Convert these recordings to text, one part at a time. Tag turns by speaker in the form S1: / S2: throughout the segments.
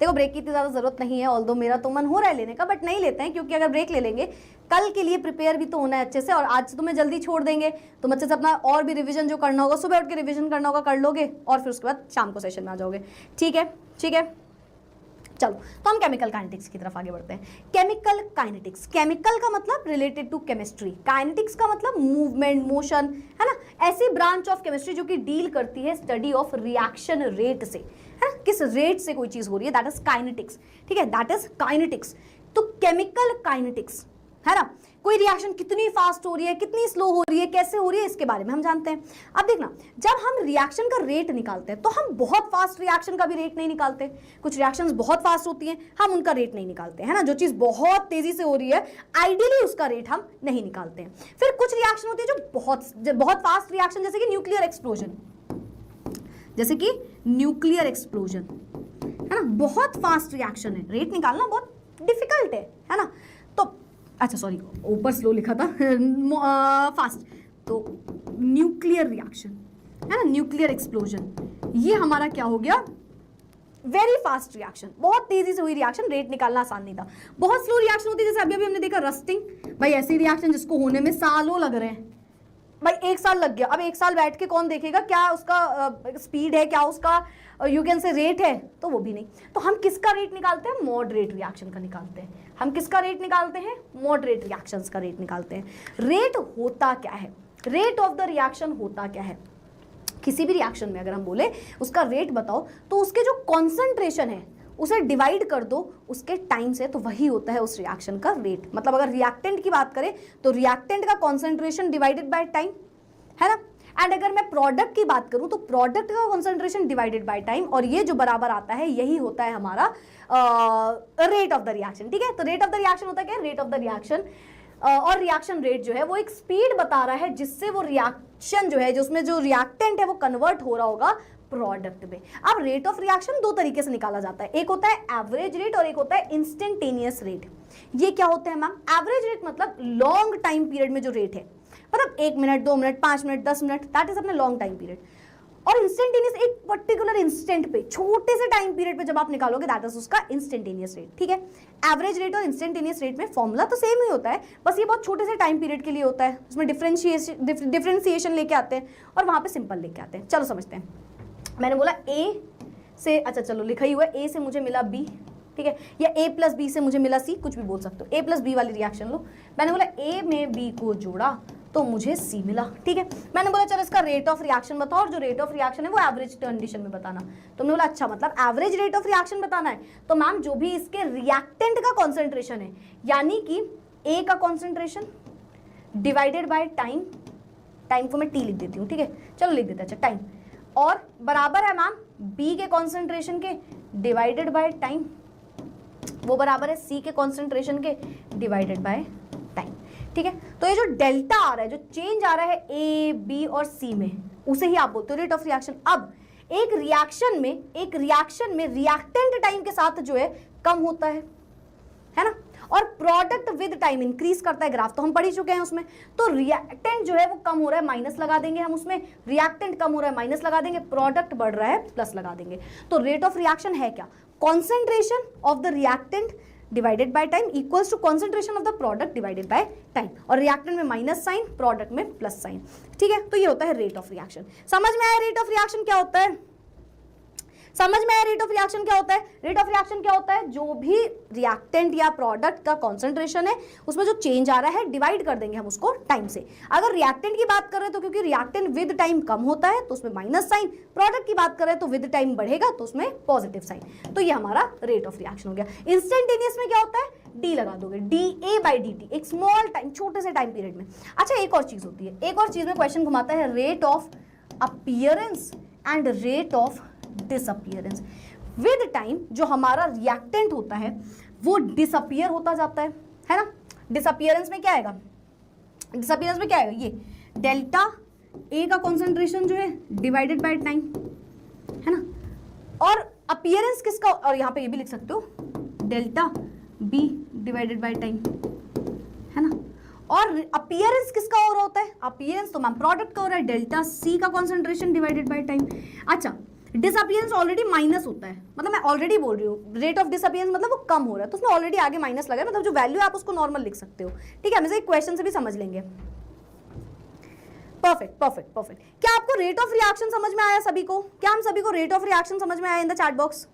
S1: देखो ब्रेक की इतनी ज़्यादा ज़रूरत नहीं है, ऑल्दो मेरा तो मन हो रहा है लेने का, बट नहीं लेते हैं, क्योंकि अगर ब्रेक ले लेंगे कल के लिए प्रिपेयर भी तो होना है अच्छे से, और आज तुम्हें जल्दी छोड़ देंगे, तुम अच्छे से अपना और भी रिविजन जो करना होगा, सुबह उठ के रिविजन करना होगा कर लोगे, और फिर उसके बाद शाम को सेशन में आ जाओगे। ठीक है, ठीक है, चलो तो हम केमिकल काइनेटिक्स की तरफ आगे बढ़ते हैं। केमिकल काइनेटिक्स, केमिकल का मतलब रिलेटेड टू केमिस्ट्री, काइनेटिक्स का मतलब मूवमेंट, मोशन, है ना, ऐसी ब्रांच ऑफ केमिस्ट्री जो कि डील करती है स्टडी ऑफ रिएक्शन रेट से, है ना, किस रेट से कोई चीज हो रही है, दैट इज काइनेटिक्स। ठीक है, दैट इज काइनेटिक्स। तो केमिकल काइनेटिक्स, है ना, कोई रिएक्शन कितनी फास्ट हो रही है, कितनी स्लो हो रही है, कैसे हो रही है, इसके बारे में हम जानते हैं। अब देखना, जब हम रिएक्शन का रेट निकालते हैं तो हम बहुत फास्ट रिएक्शन का भी रेट नहीं निकालते, कुछ रिएक्शंस बहुत फास्ट होती हैं, हम उनका रेट नहीं निकालते, है ना, जो चीज बहुत तेजी से हो रही है आइडियली उसका रेट हम नहीं निकालते हैं। फिर कुछ रिएक्शन होती है जो बहुत फास्ट रिएक्शन, जैसे कि न्यूक्लियर एक्सप्लोजन, जैसे कि न्यूक्लियर एक्सप्लोजन, है ना, बहुत फास्ट रिएक्शन है, रेट निकालना बहुत डिफिकल्ट है ना। तो अच्छा सॉरी, ऊपर स्लो लिखा था फास्ट, तो न्यूक्लियर रिएक्शन, है ना, न्यूक्लियर एक्सप्लोजन, ये हमारा क्या हो गया, वेरी फास्ट रिएक्शन, बहुत तेजी से हुई रिएक्शन, रेट निकालना आसान नहीं था। बहुत स्लो रिएक्शन होती है, जैसे अभी अभी हमने देखा रस्टिंग, भाई ऐसी रिएक्शन जिसको होने में सालों लग रहे हैं, भाई 1 साल लग गया, अब 1 साल बैठ के कौन देखेगा क्या उसका स्पीड है, क्या उसका यू कैन से रेट है, तो वो भी नहीं। तो हम किसका रेट निकालते हैं, मॉडरेट रिएक्शन का निकालते हैं। हम किसका रेट निकालते हैं, मॉडरेट रिएक्शंस का रेट निकालते हैं। रेट होता क्या है, रेट ऑफ द रिएक्शन होता क्या है, किसी भी रिएक्शन में अगर हम बोले उसका रेट बताओ, तो उसके जो कॉन्सेंट्रेशन है उसे डिवाइड कर दो उसके टाइम से, तो वही होता है उस रिएक्शन का रेट। मतलब अगर रिएक्टेंट की बात करें तो रिएक्टेंट का कॉन्सेंट्रेशन डिवाइडेड बाय टाइम, है ना, एंड अगर मैं प्रोडक्ट की बात करूं तो प्रोडक्ट का कॉन्सेंट्रेशन डिवाइडेड बाय टाइम, और ये जो बराबर आता है यही होता है हमारा रेट ऑफ द रिएक्शन। ठीक है, तो रेट ऑफ द रिएक्शन होता है क्या, रेट ऑफ द रिएक्शन और रिएक्शन रेट जो है वो एक स्पीड बता रहा है जिससे वो रिएक्शन जो है, जो उसमें जो रिएक्टेंट है वो कन्वर्ट हो रहा होगा प्रोडक्ट में। अब रेट ऑफ रिएक्शन 2 तरीके से निकाला जाता है, एक होता है एवरेज रेट और एक होता है इंस्टेंटेनियस रेट। ये क्या होते हैं मैम, एवरेज रेट मतलब लॉन्ग टाइम पीरियड में जो रेट है, मतलब 1 minute, 2 minute, 5 minute, 10 minute, that is अपना लॉन्ग टाइम पीरियड। और इंस्टेंटेनियस एक पर्टिकुलर इंस्टेंट पे, छोटे से टाइम पीरियड पे जब आप निकालोगे, दैट इज उसका इंस्टेंटेनियस रेट। ठीक है, एवरेज रेट और इंस्टेंटेनियस रेट में फॉर्मूला तो सेम ही होता है, बस ये बहुत छोटे से टाइम पीरियड के लिए होता है, उसमें डिफरेंशिएशन लेके आते हैं और वहां पे सिंपल लेके आते हैं। चलो समझते हैं, मैंने बोला ए से, अच्छा चलो लिखा ही हुआ है, ए से मुझे मिला बी, ठीक है, या ए प्लस बी से मुझे मिला सी, कुछ भी बोल सकते हो, ए प्लस बी वाली रिएक्शन लो। मैंने बोला ए में बी को जोड़ा तो मुझे सी मिला। ठीक है, मैंने बोला चलो इसका रेट ऑफ रिएक्शन बताओ, और जो रेट ऑफ रिएक्शन है वो एवरेज कंडीशन में बताना। तुमने बोला अच्छा मतलब एवरेज रेट ऑफ रिएक्शन बताना है, तो मैम जो भी इसके रिएक्टेंट का कॉन्सेंट्रेशन है, यानी कि ए का concentration divided by time, time को मैं टी लिख देती हूँ, ठीक है, चलो लिख देते हैं, अच्छा टाइम, और बराबर है मैम बी के कॉन्सेंट्रेशन के डिवाइडेड बाय टाइम, वो बराबर है सी के कॉन्सेंट्रेशन के डिवाइडेड बाय टाइम। ठीक है, तो ये जो डेल्टा आ रहा है, जो चेंज आ रहा है ए बी और सी में, उसे ही आप बोलते हो रेट ऑफ रिएक्शन। अब एक रिएक्शन में रिएक्टेंट टाइम के साथ जो है कम होता है ना, और प्रोडक्ट विद टाइम इंक्रीज करता है, ग्राफ तो हम पढ़ ही चुके हैं उसमें। तो रिएक्टेंट जो है वो कम हो रहा है, माइनस लगा देंगे हम उसमें, रिएक्टेंट कम हो रहा है, माइनस लगा देंगे, प्रोडक्ट बढ़ रहा है, प्लस लगा देंगे। तो रेट ऑफ रिएक्शन है क्या, concentration of the reactant divided by time equals to concentration of the product divided by time, और रिएक्टेंट में माइनस साइन, प्रोडक्ट में प्लस साइन। ठीक है, तो ये होता है रेट ऑफ रिएक्शन। समझ में आया रेट ऑफ रिएक्शन क्या होता है, समझ में आया रेट ऑफ रिएक्शन क्या होता है। रेट ऑफ रिएक्शन क्या होता है, जो भी रिएक्टेंट या प्रोडक्ट का कॉन्सेंट्रेशन है उसमें जो चेंज आ रहा है डिवाइड कर देंगे हम उसको टाइम से। अगर रिएक्टेंट की बात कर रहे हैं तो क्योंकि रिएक्टेंट विद टाइम कम होता है तो उसमें माइनस साइन, प्रोडक्ट की बात कर रहे हैं तो विद टाइम बढ़ेगा तो उसमें पॉजिटिव साइन। तो ये हमारा रेट ऑफ रिएक्शन हो गया। इंस्टेंटेनियस में क्या होता है, डी लगा दोगे, D A by D T, एक स्मॉल टाइम, छोटे से टाइम पीरियड में। अच्छा एक और चीज होती है, एक और चीज में क्वेश्चन घुमाता है, rate of appearance and rate of disappearance. With time जो हमारा रिएक्टेंट होता है वो डिसअपीयर होता जाता है ना। डिसअपीयरेंस में क्या आएगा, डिसअपीयरेंस में क्या आएगा, ये डेल्टा ए का कॉन्सेंट्रेशन जो है डिवाइडेड बाय टाइम, है ना, और अपीयरेंस किसका, और यहां पे ये भी लिख सकते हो delta B divided by time, है ना। और अपीयरेंस किसका हो रहा होता है, अपीयरेंस तो मैम प्रोडक्ट का हो रहा है, डेल्टा सी का कॉन्सेंट्रेशन डिवाइडेड बाय टाइम। अच्छा डिसअपियरेंस ऑलरेडी माइनस होता है, मतलब मैं ऑलरेडी बोल रही हूँ रेट ऑफ डिसअपियरेंस मतलब वो कम हो रहा है, तो उसमें ऑलरेडी आगे माइनस लगा है, मतलब जो वैल्यू है आप उसको नॉर्मल लिख सकते हो। ठीक है, हम इसे एक क्वेश्चन से भी समझ लेंगे। Perfect perfect perfect. क्या आपको रेट ऑफ रिएक्शन समझ में आया सभी को? क्या हम सभी को रेट ऑफ रिएक्शन समझ में आया इन द चैट बॉक्स?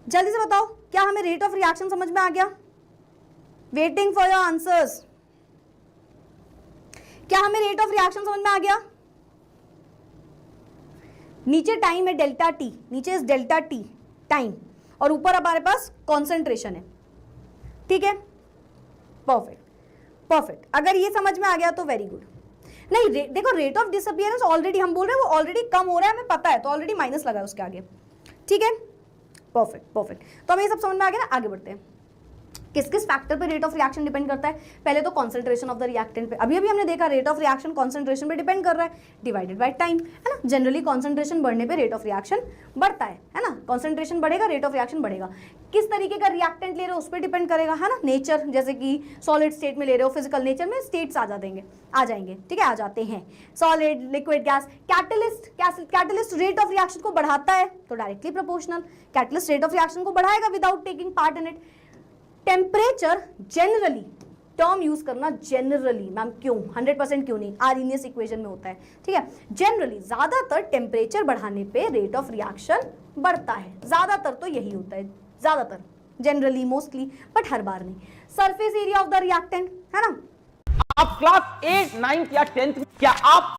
S1: जल्दी से बताओ, क्या हमें रेट ऑफ रिएक्शन समझ में आ गया? Waiting for your answers. क्या हमें रेट ऑफ रिएक्शन समझ में आ गया? नीचे टाइम है डेल्टा टी, नीचे इस डेल्टा टी टाइम, और ऊपर हमारे पास कॉन्सेंट्रेशन है। ठीक है, परफेक्ट परफेक्ट। अगर ये समझ में आ गया तो वेरी गुड। नहीं देखो, रेट ऑफ डिसअपियरेंस ऑलरेडी हम बोल रहे हैं वो ऑलरेडी कम हो रहा है, हमें पता है, तो ऑलरेडी माइनस लगा है उसके आगे। ठीक है, परफेक्ट परफेक्ट। तो हमें ये सब समझ में आ गया ना, आगे बढ़ते हैं। किस किस फैक्टर पे रेट ऑफ रिएक्शन डिपेंड करता है? पहले तो कॉन्सेंट्रेशन ऑफ द रिएक्टेंट पे, अभी अभी हमने देखा रेट ऑफ रिएक्शन कॉन्सेंट्रेशन पे डिपेंड कर रहा है, डिवाइडेड बाय टाइम, है ना। जनरली कॉन्सेंट्रेशन बढ़ने पे रेट ऑफ रिएक्शन बढ़ता है ना। कॉन्सेंट्रेशन बढ़ेगा, रेट ऑफ रिएक्शन बढ़ेगा। किस तरीके का रिएक्टेंट ले रहे हो उस पर डिपेंड करेगा, है ना। नेचर, जैसे कि सॉलिड स्टेट में ले रहे हो, फिजिकल नेचर में स्टेट्स आ जाएंगे, ठीक है, आ जाते हैं। Solid, liquid, gas. Catalyst rate of reaction को बढ़ाता है तो directly proportional, catalyst rate of reaction को बढ़ाएगा without taking part in it. Temperature generally, term use करना जनरली, मैम क्यों, 100% क्यों नहीं, आर्हेनियस इक्वेशन में होता है। ठीक है, जनरली ज्यादातर टेम्परेचर बढ़ाने पे रेट ऑफ रिएक्शन बढ़ता है, ज्यादातर तो यही होता है, ज्यादातर जनरली, मोस्टली, बट हर बार नहीं। Surface area of the reactant, है ना।
S2: आप क्लास 8, 9 या 10th, क्या आप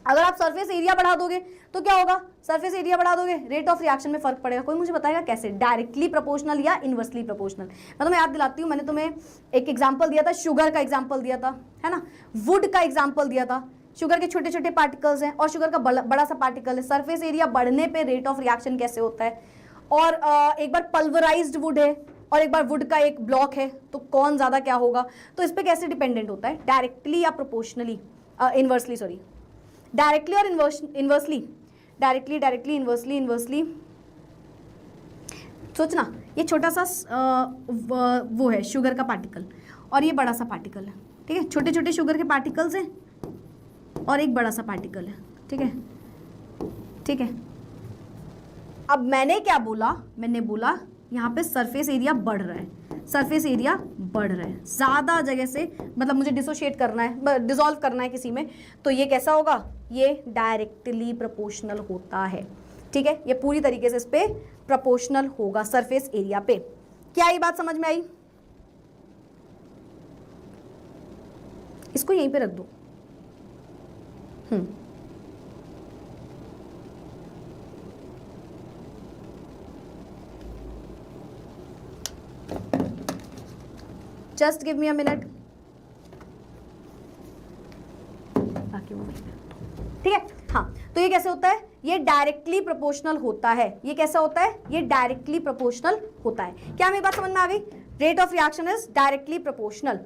S1: अगर आप सरफेस एरिया बढ़ा दोगे तो क्या होगा? सरफेस एरिया बढ़ा दोगे, रेट ऑफ रिएक्शन में फर्क पड़ेगा। कोई मुझे बताएगा कैसे? डायरेक्टली प्रोपोर्शनल या इनवर्सली प्रोपोर्शनल? मैं तुम्हें याद दिलाती हूँ, मैंने तुम्हें एक एग्जांपल दिया था, शुगर का एग्जांपल दिया था, है ना, वुड का एग्जांपल दिया था। शुगर के छोटे छोटे पार्टिकल्स हैं और शुगर का बड़ा सा पार्टिकल है, सरफेस एरिया बढ़ने पे रेट ऑफ रिएक्शन कैसे होता है। और एक बार पल्वराइज्ड वुड है और एक बार वुड का एक ब्लॉक है, तो कौन ज्यादा क्या होगा, तो इस पर कैसे डिपेंडेंट होता है, डायरेक्टली या प्रोपोर्शनली, इनवर्सली, सॉरी, डायरेक्टली और इनवर्सली, डायरेक्टली इनवर्सली। सोचना, ये छोटा सा वो है शुगर का पार्टिकल और ये बड़ा सा पार्टिकल है। ठीक है, छोटे छोटे शुगर के पार्टिकल्स हैं और एक बड़ा सा पार्टिकल है। ठीक है, ठीक है। अब मैंने क्या बोला? मैंने बोला यहाँ पे सरफेस एरिया बढ़ रहा है, सरफेस एरिया बढ़ रहा है ज़्यादा जगह से, मतलब मुझे डिसोशिएट करना है, डिसॉल्व करना है किसी में, तो ये कैसा होगा? ये डायरेक्टली प्रोपोर्शनल होता है। ठीक है, ये पूरी तरीके से इस पे प्रोपोर्शनल होगा सरफेस एरिया पे। क्या ये बात समझ में आई? इसको यहीं पे रख दो। Just give me a minute. बाकी वो ठीक है, हाँ। तो ये कैसे होता है? ये डायरेक्टली प्रोपोर्शनल होता है। ये कैसा होता है? ये डायरेक्टली प्रोपोर्शनल होता है। क्या हमें बात समझ में आ गई? Rate of reaction is directly proportional.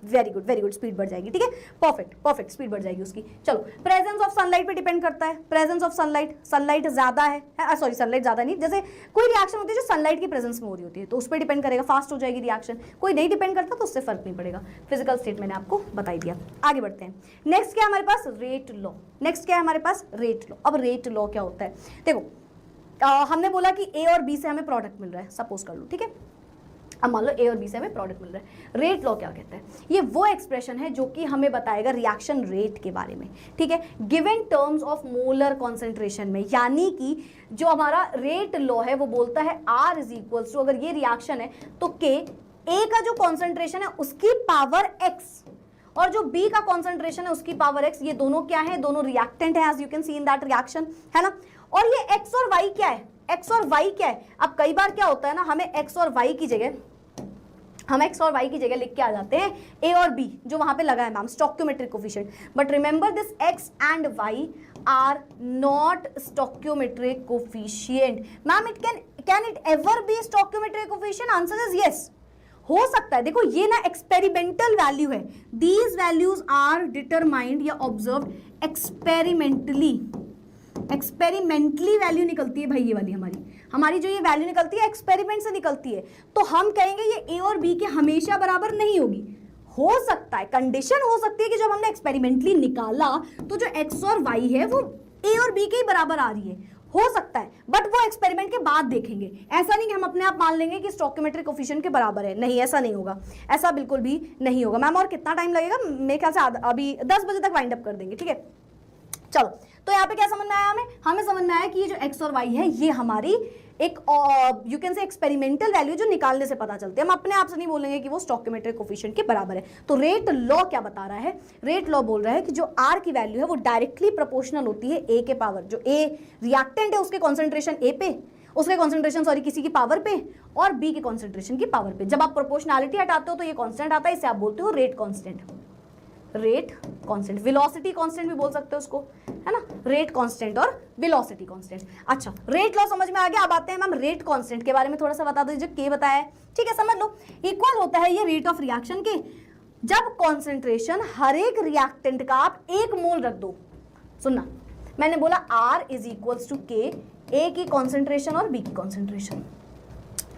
S1: Very good, speed बढ़ जाएगी। ठीक है, परफेक्ट, स्पीड बढ़ जाएगी उसकी। चलो, प्रेजेंस ऑफ सनलाइट पे डिपेंड करता है। प्रेजेंस ऑफ सनलाइट ज्यादा है, सॉरी सनलाइट ज्यादा नहीं, जैसे कोई रिएक्शन होती है जो सनलाइट की प्रेजेंस में हो रही होती है तो उस पर डिपेंड करेगा, फास्ट हो जाएगी रिएक्शन। कोई नहीं डिपेंड करता तो उससे फर्क नहीं पड़ेगा। फिजिकल स्टेट मैंने आपको बताई दिया। आगे बढ़ते हैं। नेक्स्ट क्या है हमारे पास? Rate law. नेक्स्ट क्या है हमारे पास? Rate law. अब रेट लॉ क्या होता है? देखो, हमने बोला कि ए और बी से हमें प्रोडक्ट मिल रहा है, सपोज कर लो। ठीक है, अब मान लो ए और बी से हमें प्रोडक्ट मिल रहा है। रेट लॉ क्या कहता है? ये वो एक्सप्रेशन है जो कि हमें बताएगा रिएक्शन रेट के बारे में। ठीक है, given terms of molar concentration में, यानी कि जो हमारा रेट लॉ है वो बोलता है R इज इक्वल्स टू, अगर ये रिएक्शन है तो K, A का जो कॉन्सेंट्रेशन है उसकी पावर X और जो B का कॉन्सेंट्रेशन है उसकी पावर X, ये दोनों क्या है? दोनों रिएक्टेंट है, as you can see in that reaction, है ना। और ये X और Y क्या है? X और Y क्या है? अब कई बार क्या होता है ना, हमें X और Y की जगह लिख के आ जाते हैं A और B जो वहां पे लगा है ma'am, stoichiometric coefficient. But remember this X and Y are not stoichiometric coefficient. Ma'am can it ever be stoichiometric coefficient? Answer is yes, हो सकता है। देखो ये ना एक्सपेरिमेंटल वैल्यू है, दीज वैल्यूज आर डिटरमाइंड या ऑब्जर्व एक्सपेरिमेंटली वैल्यू निकलती है भाई। ये वाली हमारी जो ये वैल्यू निकलती है एक्सपेरिमेंट से निकलती है, तो हम कहेंगे ये ए और बी के हमेशा बराबर नहीं होगी। हो सकता है, कंडीशन हो सकती है कि जब हमने एक्सपेरिमेंटली निकाला तो जो एक्स और वाई है वो ए और बी के ही बराबर आ रही है। हो सकता है, बट वो एक्सपेरिमेंट के बाद देखेंगे। ऐसा नहीं कि हम अपने आप मान लेंगे कि स्टोइकोमेट्रिक कोफिशिएंट के बराबर है, नहीं ऐसा नहीं होगा, ऐसा बिल्कुल भी नहीं होगा। मैम और कितना टाइम लगेगा? मेरे ख्याल से अभी 10 बजे तक वाइंड अप कर देंगे, ठीक है। चलो, तो यहाँ पे क्या समझ में आया? हमें समझ में आया कि ये जो x और y है ये हमारी एक यू कैन से एक्सपेरिमेंटल वैल्यू जो निकालने से पता चलती है। हम अपने आप से नहीं बोलेंगे कि वो स्टोइकोमेट्रिक कोफिशिएंट के बराबर है। तो रेट लॉ क्या बता रहा है? रेट लॉ बोल रहा है कि जो r की वैल्यू है वो डायरेक्टली प्रोपोर्शनल होती है a के पावर, जो a रिएक्टेंट है उसके कॉन्सेंट्रेशन a पे, उसके कॉन्सेंट्रेशन सॉरी किसी की पावर पे, और b के कॉन्सेंट्रेशन की पावर पे। जब आप प्रोपोर्शनैलिटी हटाते हो तो ये कांस्टेंट आता है, इसे आप बोलते हो rate constant. Rate constant, velocity constant भी बोल सकते हो उसको, है ना, रेट कांस्टेंट और वेलोसिटी कांस्टेंट। अच्छा, रेट लॉ समझ में आ गया। अब आते हैं मैम रेट कांस्टेंट के बारे में थोड़ा सा बता दीजिए, के बताया है, ठीक है, समझ लो। इक्वल होता है ये रेट ऑफ रिएक्शन के जब कॉन्सेंट्रेशन हर एक रिएक्टेंट का आप 1 मोल रख दो। सुनना, मैंने बोला R इज इक्वल्स टू के, ए की कॉन्सेंट्रेशन और बी की कॉन्सेंट्रेशन।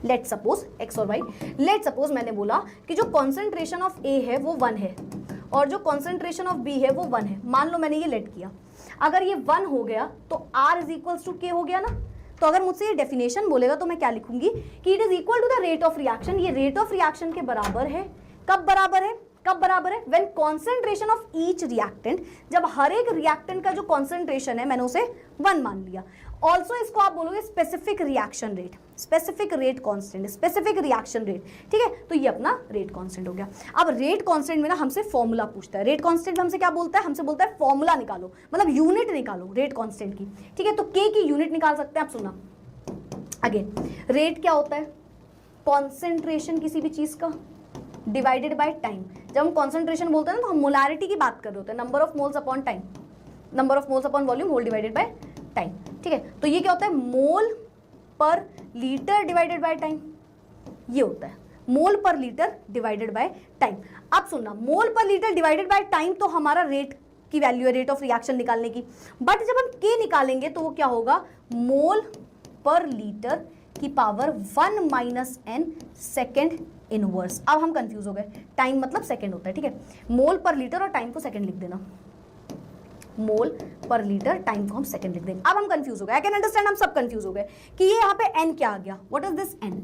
S1: लेट सपोज x और y, लेट सपोज मैंने बोला कि जो कॉन्सेंट्रेशन ऑफ A है वो 1 है और जो कॉन्सेंट्रेशन ऑफ B है वो 1 है। मान लो मैंने ये लेट किया, अगर ये 1 हो गया तो R इज इक्वल्स टू के हो गया ना। तो अगर मुझसे ये डेफिनेशन बोलेगा तो मैं क्या लिखूंगी कि it is equal to the rate of reaction. ये रेट ऑफ रिएक्शन के बराबर है। कब बराबर है? कब बराबर है? When concentration of each reactant, जब हर एक रिएक्टेंट का जो कॉन्सेंट्रेशन है मैंने उसे 1 मान लिया। ऑल्सो इसको आप बोलोगे specific reaction rate, specific rate constant, specific reaction rate, ठीक है। तो ये अपना रेट कांस्टेंट हो गया। अब रेट कांस्टेंट में ना हमसे फॉर्मूला पूछता है। रेट कांस्टेंट हमसे क्या बोलता है? हमसे बोलता है फॉर्मूला निकालो, मतलब यूनिट निकालो रेट कांस्टेंट की, ठीक है। तो के की यूनिट निकाल सकते हैं आप। सुना अगेन, रेट क्या होता है? कॉन्सेंट्रेशन किसी भी चीज का डिवाइडेड बाय टाइम। जब हम कॉन्सेंट्रेशन बोलते हैं ना तो हम मोलारिटी की बात कर रहे होते हैं, number of moles upon time, number of moles upon volume whole divided by time, ठीक है। तो ये क्या होता है? मोल पर लीटर डिवाइडेड बाय टाइम, ये होता है मोल पर लीटर डिवाइडेड बाय टाइम। अब सुनना, मोल पर लीटर डिवाइडेड बाय टाइम तो हमारा रेट की वैल्यू है, रेट ऑफ रिएक्शन निकालने की। बट जब हम के निकालेंगे तो वो क्या होगा? मोल पर लीटर की power 1 minus n second inverse. अब हम कंफ्यूज हो गए, टाइम मतलब सेकेंड होता है, ठीक है। मोल पर लीटर और टाइम को सेकेंड लिख देना, मोल पर लीटर, टाइम को हम सेकंड लिख देंगे। अब हम कंफ्यूज हो गए, आई कैन अंडरस्टैंड, हम सब कंफ्यूज हो गए कि ये यहाँ पे n क्या आ गया, what is this n,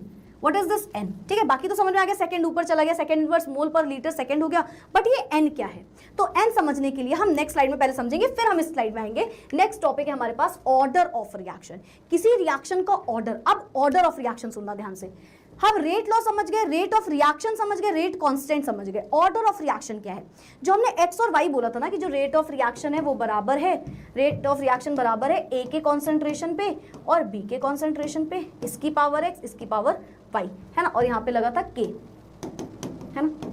S1: what is this n, ठीक है। बाकी तो समझ में आ गया, सेकंड ऊपर चला गया, सेकंड इनवर्स मोल पर लीटर सेकंड हो गया, बट ये n क्या है? तो n समझने के लिए हम नेक्स्ट स्लाइड में पहले समझेंगे, फिर हम इस स्लाइड में आएंगे। नेक्स्ट टॉपिक है हमारे पास ऑर्डर ऑफ रिएक्शन, किसी रिएक्शन का ऑर्डर। अब ऑर्डर ऑफ रिएक्शन सुनना ध्यान से, हम रेट लॉ समझ गए, रेट ऑफ रिएक्शन समझ गए, रेट कांस्टेंट समझ गए। ऑर्डर ऑफ रिएक्शन क्या है? जो हमने x और y बोला था ना कि जो रेट ऑफ रिएक्शन है वो बराबर है, रेट ऑफ रिएक्शन बराबर है a के कॉन्सेंट्रेशन पे और b के कॉन्सेंट्रेशन पे, इसकी पावर x इसकी पावर y, है ना, और यहाँ पे लगा था k, है ना।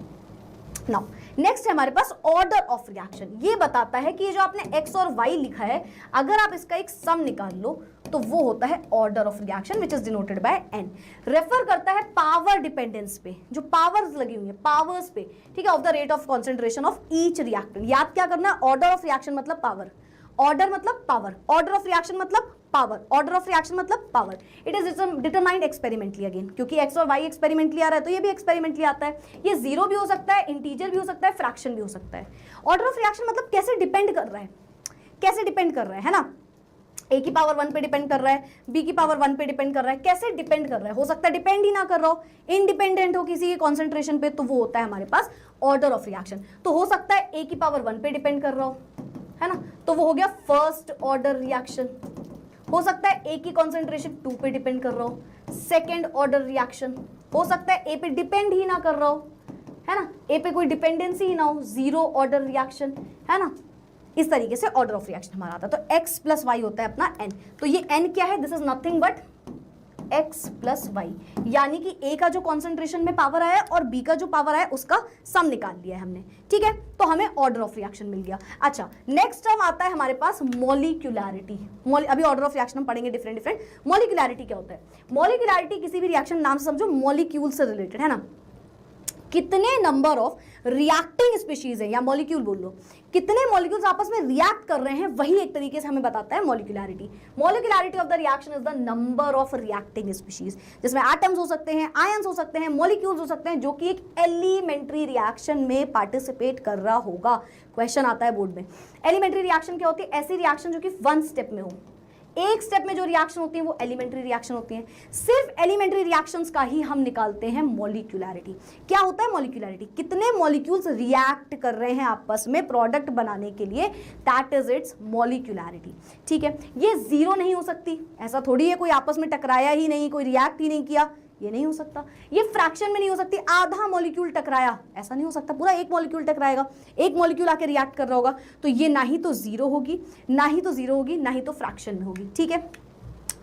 S1: नाउ नेक्स्ट है हमारे पास ऑर्डर ऑफ रिएक्शन। ये बताता है कि ये जो आपने x और y लिखा है, अगर आप इसका एक सम निकाल लो तो वो होता है order of reaction which is denoted by n। Refer करता है पावर डिपेंडेंस पे, जो पावर्स लगी हुई है पावर्स पे, ठीक है, of the rate of concentration of each reactant. याद क्या करना है? ऑर्डर ऑफ रिएक्शन मतलब पावर, ऑर्डर मतलब पावर, ऑर्डर ऑफ रिएक्शन मतलब पावर, ऑर्डर ऑफ रिएक्शन मतलब power. It is determined experimentally again, क्योंकि x और y एक्सपेरिमेंटली आ रहा है तो ये भी एक्सपेरिमेंटली आता है। ये जीरो भी हो सकता है, इंटीजर भी हो सकता है, फ्रैक्शन भी हो सकता है। ऑर्डर ऑफ रिएक्शन मतलब कैसे डिपेंड कर रहा है, कैसे डिपेंड कर रहा है ना, a की पावर 1 पे डिपेंड कर रहा है, b की पावर 1 पे डिपेंड कर रहा है, कैसे डिपेंड कर रहा है? हो सकता है डिपेंड ही ना कर रहा हो, इनडिपेंडेंट हो किसी के कॉन्सेंट्रेशन पे, तो वो होता है हमारे पास ऑर्डर ऑफ रिएक्शन। तो हो सकता है a की पावर 1 पे डिपेंड कर रहा हो, है ना, तो वो हो गया फर्स्ट ऑर्डर रिएक्शन। हो सकता है a की कॉन्सेंट्रेशन 2 पे डिपेंड कर रहा हो, सेकेंड ऑर्डर रिएक्शन। हो सकता है a पे डिपेंड ही ना कर रहा हो, है ना, a पे कोई डिपेंडेंसी ही ना हो, जीरो ऑर्डर रिएक्शन, है ना। इस तरीके से ऑर्डर ऑफ रिएक्शन हमारा आता है। तो x प्लस वाई होता है अपना n। तो ये n क्या है? This is nothing but x plus Y, यानी कि a का जो कॉन्सेंट्रेशन में पावर आया और b का जो पावर आया उसका सम निकाल लिया है हमने, ठीक है। तो हमें ऑर्डर ऑफ रिएक्शन मिल गया। अच्छा, नेक्स्ट टर्म आता है हमारे पास मॉलिक्यूलैरिटी। अभी ऑर्डर ऑफ रिएक्शन हम पढ़ेंगे डिफरेंट डिफरेंट। मॉलिक्यूलैरिटी क्या होता है? मॉलिक्यूलैरिटी किसी भी रिएक्शन नाम से समझो, मॉलिक्यूल से रिलेटेड, है ना। कितने नंबर ऑफ रिएक्टिंग स्पीशीज है, या मॉलिक्यूल बोल लो, कितने मॉलिक्यूल्स आपस में रिएक्ट कर रहे हैं, वही एक तरीके से हमें बताता है molecularity. Molecularity of the reaction is the number of reacting species, जिसमें एटम्स हो सकते हैं, आयंस हो सकते हैं, मॉलिक्यूल्स हो सकते हैं, जो कि एक एलिमेंट्री रिएक्शन में पार्टिसिपेट कर रहा होगा। क्वेश्चन आता है बोर्ड में। एलिमेंट्री रिएक्शन क्या होती है? ऐसी रिएक्शन जो कि 1 स्टेप में हो, एक स्टेप में जो रिएक्शन होती है वो एलिमेंट्री रिएक्शन होती है। सिर्फ एलिमेंट्री रिएक्शंस का ही हम निकालते हैं मॉलिक्यूलैरिटी। क्या होता है मॉलिक्यूलैरिटी? कितने मॉलिक्यूल्स रिएक्ट कर रहे हैं आपस में प्रोडक्ट बनाने के लिए, दैट इज इट्स मॉलिक्यूलैरिटी। ठीक है, ये जीरो नहीं हो सकती, ऐसा थोड़ी है कोई आपस में टकराया ही नहीं, कोई रिएक्ट ही नहीं किया, ये नहीं हो सकता। ये फ्रैक्शन में नहीं हो सकती, आधा मॉलिक्यूल टकराया, ऐसा नहीं हो सकता, पूरा एक मॉलिक्यूल टकराएगा, एक मॉलिक्यूल आके रिएक्ट कर रहा होगा, तो ये ना ही तो जीरो होगी, ना ही तो जीरो होगी, ना ही तो फ्रैक्शन में होगी। ठीक है,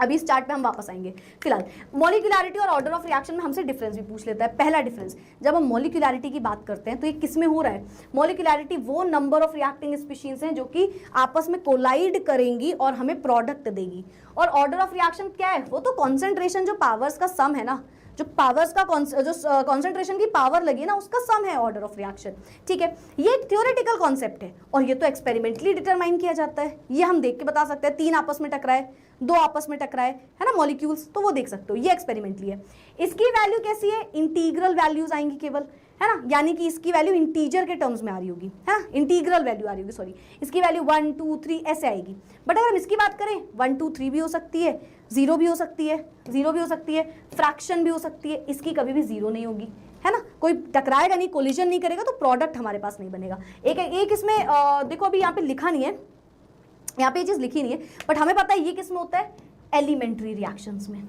S1: अभी इस चार्ट पे हम वापस आएंगे। फिलहाल मॉलिक्यूलैरिटी और ऑर्डर ऑफ रिएक्शन में हमसे डिफरेंस भी पूछ लेता है। पहला डिफरेंस, जब हम मॉलिक्यूलैरिटी की बात करते हैं तो ये किस में हो रहा है? मॉलिक्यूलैरिटी वो नंबर ऑफ रिएक्टिंग स्पीशीज हैं जो कि आपस में कोलाइड करेंगी और हमें प्रोडक्ट देगी। और ऑर्डर ऑफ रिएक्शन क्या है? वो तो कॉन्सेंट्रेशन, जो पावर्स का सम है ना, जो पावर्स का जो कॉन्सेंट्रेशन की पावर लगी ना, उसका सम है ऑर्डर ऑफ रिएक्शन। ठीक है, ये एक थ्योरेटिकल कॉन्सेप्ट है और ये तो एक्सपेरिमेंटली डिटरमाइन किया जाता है। ये हम देख के बता सकते हैं, 3 आपस में टकराए, 2 आपस में टकराए, है ना मॉलिक्यूल्स, तो वो देख सकते हो, ये एक्सपेरिमेंटली है। इसकी वैल्यू कैसी है? इंटीग्रल वैल्यूज आएंगी केवल, है ना, यानी कि इसकी वैल्यू इंटीजर के टर्म्स में आ रही होगी, है ना, इंटीग्रल वैल्यू आ रही होगी, सॉरी, इसकी वैल्यू 1 2 3 ऐसे आएगी। बट अगर हम इसकी बात करें, 1 2 3 भी हो सकती है, 0 भी हो सकती है, 0 भी हो सकती है, फ्रैक्शन भी हो सकती है, इसकी कभी भी 0 नहीं होगी, है ना, कोई टकराएगा नहीं, कोलिजन नहीं करेगा, तो प्रोडक्ट हमारे पास नहीं बनेगा। एक इसमें देखो अभी यहाँ पे लिखा नहीं है, यहाँ पे ये चीज लिखी नहीं है, बट हमें पता है ये किस में होता है? एलिमेंट्री रिएक्शंस में,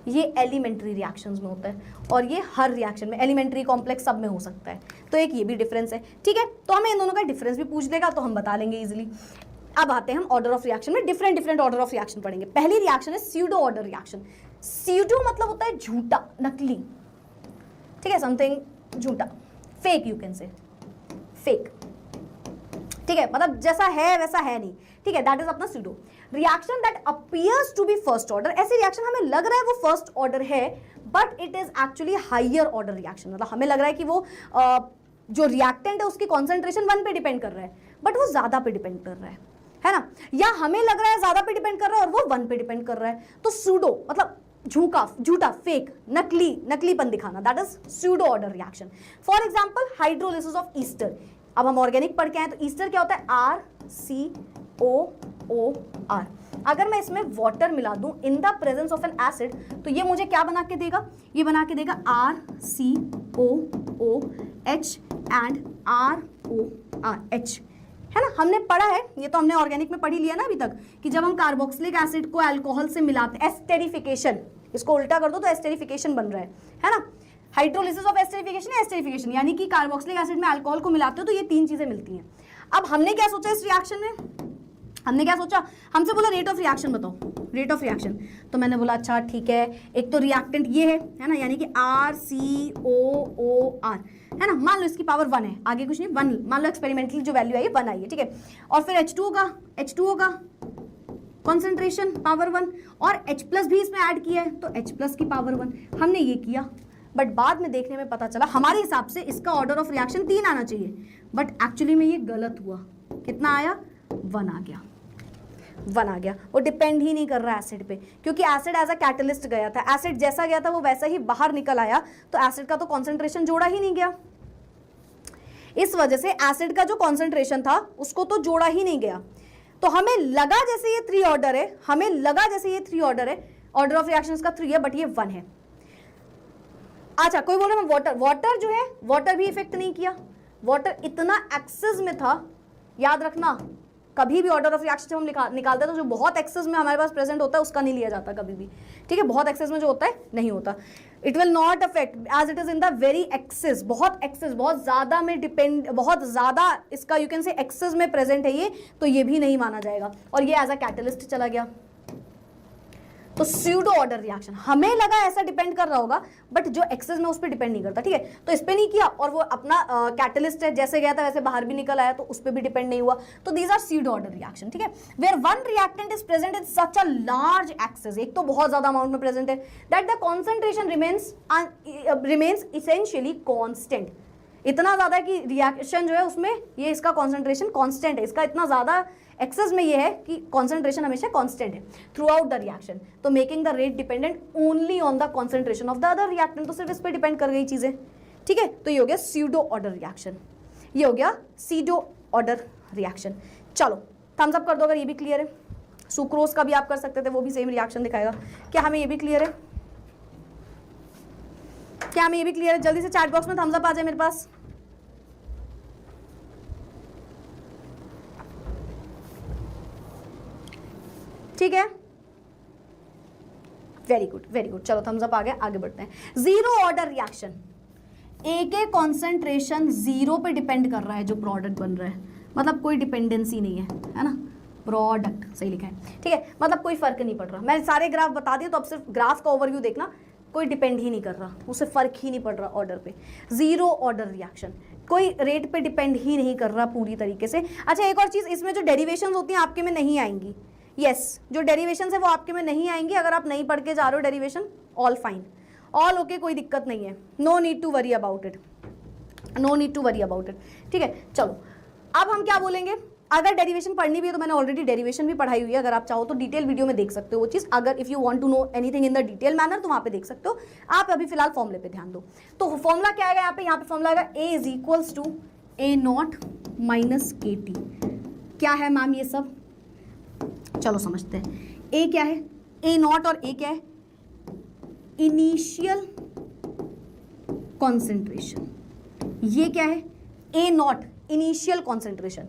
S1: ये एलिमेंट्री रिएक्शंस में होता है, और ये हर रिएक्शन में, एलिमेंट्री कॉम्प्लेक्स सब में हो सकता है। तो एक ये भी डिफरेंस है। ठीक है, तो हमें इन दोनों का डिफरेंस भी पूछ देगा तो हम बता लेंगे इजीली। अब आते हैं हम ऑर्डर ऑफ रिएक्शन में, डिफरेंट ऑर्डर ऑफ रिएक्शन पढ़ेंगे। पहली रिएक्शन है स्यूडो ऑर्डर रिएक्शन। स्यूडो मतलब होता है झूठा, नकली, ठीक है, समथिंग झूठा, फेक, यू कैन से फेक। ठीक है, मतलब जैसा है वैसा है नहीं। ठीक है, दैट इज अपना pseudo. Reaction that appears to be first order, ऐसे रिएक्शन हमें लग रहा है वो फर्स्ट ऑर्डर है, but it is actually higher order reaction. मतलब हमें लग रहा है कि वो जो रिएक्टेंट है उसकी कॉन्सेंट्रेशन 1 पे डिपेंड कर रहा है, बट वो ज्यादा पे डिपेंड कर रहा है ना, या हमें लग रहा है ज्यादा पे डिपेंड कर रहा है और वो 1 पे डिपेंड कर रहा है। तो सूडो मतलब झूठा, फेक, नकलीपन दिखाना, that is pseudo order reaction. For example hydrolysis of Easter. अब हम ऑर्गेनिक पढ़ के आए, तो ईस्टर क्या होता है? RCOOR। अगर मैं इसमें वाटर मिला दूं in the presence of N acid, तो ये मुझे क्या बना के देगा? ये बना के देगा RCOOH एंड RORH, है ना। हमने पढ़ा है, ये तो हमने ऑर्गेनिक में पढ़ ही लिया ना अभी तक, कि जब हम कार्बोक्सिलिक एसिड को अल्कोहल से मिलाते, एस्टेरिफिकेशन, इसको उल्टा कर दो तो एस्टेरिफिकेशन बन रहा है ना। हाइड्रोलिसिस ऑफ एस्टेरिफिकेशन, एस्टेरिफिकेशन यानी कि कार्बोक्सिलिक एसिड में अल्कोहल को मिलाते हो तो ये 3 चीजें मिलती हैं। अब हमने क्या सोचा इस रिएक्शन में? हमने क्या सोचा? हमसे बोला रेट ऑफ रिएक्शन बताओ, रेट ऑफ रिएक्शन। तो मैंने बोला अच्छा ठीक है, एक तो रिएक्टेंट ये है ना, यानी कि RCOOR, है ना। मान लो इसकी पावर 1 है, आगे कुछ नहीं, 1, मान लो एक्सपेरिमेंटली जो वैल्यू आई है 1 आई है, ठीक है। और फिर H2O का कॉन्सेंट्रेशन पावर 1, और H+ भी इसमें ऐड किया है तो H+ की पावर 1। हमने ये किया, बट बाद में देखने में पता चला हमारे हिसाब से इसका ऑर्डर ऑफ रिएक्शन 3 आना चाहिए, बट एक्चुअली में ये गलत हुआ। कितना आया? 1 आ गया, 1 आ गया। वो डिपेंड ही नहीं कर रहा एसिड पे, क्योंकि एसिड एज अ कैटलिस्ट गया था, एसिड जैसा गया था वो वैसा ही बाहर निकल आया, तो एसिड का तो कॉन्सेंट्रेशन जोड़ा ही नहीं गया। इस वजह से एसिड का जो कॉन्सेंट्रेशन था उसको तो जोड़ा ही नहीं गया। तो हमें लगा जैसे ये 3 ऑर्डर है, ऑर्डर ऑफ रिएक्शंस का 3 है, बट ये 1 है। अच्छा, कोई बोल रहा है वाटर जो है, वाटर भी इफेक्ट नहीं किया। वाटर इतना एक्सेस में था, याद रखना, कभी भी ऑर्डर ऑफ रिएक्शन हम निकालते हैं तो जो बहुत एक्सेस में हमारे पास प्रेजेंट होता है उसका नहीं लिया जाता कभी भी, ठीक है। बहुत एक्सेस में जो होता है नहीं होता, it will not affect as it is in the very excess, बहुत ज्यादा में डिपेंड, बहुत ज्यादा इसका यू कैन से एक्सेस में प्रेजेंट है ये, तो ये भी नहीं माना जाएगा, और ये एज अ कैटलिस्ट चला गया। तो स्यूडो ऑर्डर रिएक्शन, हमें लगा ऐसा डिपेंड कर रहा होगा, बट जो एक्सेस में उस पर डिपेंड नहीं करता, ठीक है। तो इस पे नहीं किया, और वो अपना कैटलिस्ट है, जैसे गया था वैसे बाहर भी निकल आया, तो उस पर भी डिपेंड नहीं हुआ। तो these are pseudo order reaction, ठीक है। Where one reactant is present in such a large excess, एक तो बहुत ज्यादा अमाउंट में प्रेजेंट है, that the concentration remains essentially constant. इतना ज्यादा कि रिएक्शन जो है उसमें ये इसका कॉन्सेंट्रेशन कॉन्स्टेंट है, इसका इतना ज्यादा एक्सेस में ये है कि कॉन्सेंट्रेशन हमेशा कांस्टेंट है थ्रू आउट द रिएक्शन, तो making the rate dependent only on the concentration of the other reactant, तो सिर्फ इस पर डिपेंड कर गई चीजें, ठीक है। तो ये हो गया स्यूडो ऑर्डर रिएक्शन, ये हो गया सीडो ऑर्डर रिएक्शन। चलो थम्स अप कर दो अगर ये भी क्लियर है। सुक्रोज का भी आप कर सकते थे, वो भी सेम रिएक्शन दिखाएगा। क्या हमें ये भी क्लियर है? क्या हमें ये भी क्लियर है? जल्दी से चैट बॉक्स में थम्स अप आ जाए मेरे पास। ठीक है, वेरी गुड वेरी गुड, चलो थम्स अप आ गया, आगे बढ़ते हैं। जीरो ऑर्डर रिएक्शन, ए के कॉन्सेंट्रेशन जीरो पे डिपेंड कर रहा है जो प्रोडक्ट बन रहा है, मतलब कोई डिपेंडेंसी नहीं है ना, प्रोडक्ट सही लिखा है, ठीक है, मतलब कोई फर्क नहीं पड़ रहा। मैं सारे ग्राफ बता दिए तो अब सिर्फ ग्राफ का ओवरव्यू देखना, कोई डिपेंड ही नहीं कर रहा, उससे फर्क ही नहीं पड़ रहा ऑर्डर पे। जीरो ऑर्डर रिएक्शन, कोई रेट पे डिपेंड ही नहीं कर रहा पूरी तरीके से। अच्छा एक और चीज, इसमें जो डेरिवेशंस होती हैं आपके में नहीं आएंगी। यस, जो डेरिवेशंस है वो आपके में नहीं आएंगी। अगर आप नहीं पढ़ के जा रहे हो derivation, all fine, all okay, कोई दिक्कत नहीं है, no need to worry about it, no need to worry about it, ठीक है। चलो अब हम क्या बोलेंगे, अगर डेरिवेशन पढ़नी भी है तो मैंने ऑलरेडी डेरिवेशन भी पढ़ाई हुई है, अगर आप चाहो तो डिटेल वीडियो में देख सकते हो वो चीज़। अगर if you want to know anything in the detail manner तो वहाँ पे देख सकते हो। आप अभी फिलहाल फॉर्मूले पे ध्यान दो। तो फॉर्मूला क्या आएगा यहाँ पे फॉर्मूला आएगा A is equals to A naught minus K T. क्या है मैम ये सब, चलो समझते हैं। ए क्या है, ए नॉट, और ए क्या है, इनिशियल कॉन्सेंट्रेशन। ये क्या है, ए नॉट इनिशियल कॉन्सेंट्रेशन।